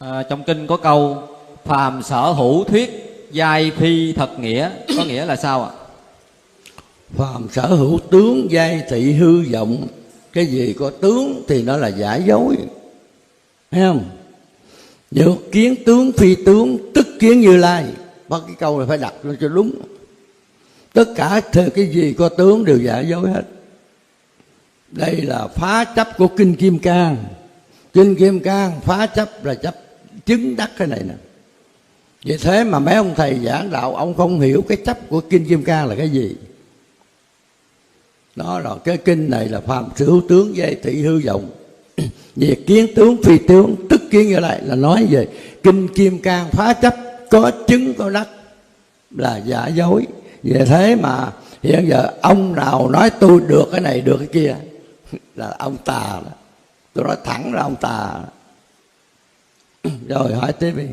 Trong kinh có câu phàm sở hữu thuyết giai phi thật nghĩa, có nghĩa là sao ạ? Phàm sở hữu tướng giai thị hư vọng. Cái gì có tướng thì nó là giả dối, thấy không? Nhược kiến tướng phi tướng, tức kiến Như Lai. Bắt cái câu này phải đặt lên cho đúng. Tất cả cái gì có tướng đều giả dối hết. Đây là phá chấp của Kinh Kim Cang. Kinh Kim Cang phá chấp là chấp chứng đắc cái này nè. Vì thế mà mấy ông thầy giảng đạo, ông không hiểu cái chấp của Kinh Kim Cang là cái gì. Đó là cái kinh này là phàm sở hữu tướng giai thị hư vọng. Nhiệt kiến tướng phi tướng, tức kiến Như Lai là nói về Kinh Kim Cang phá chấp có chứng có đắc là giả dối. Vì thế mà hiện giờ ông nào nói tôi được cái này được cái kia là ông tà đó. Tôi nói thẳng là ông tà. Rồi hỏi tiếp đi.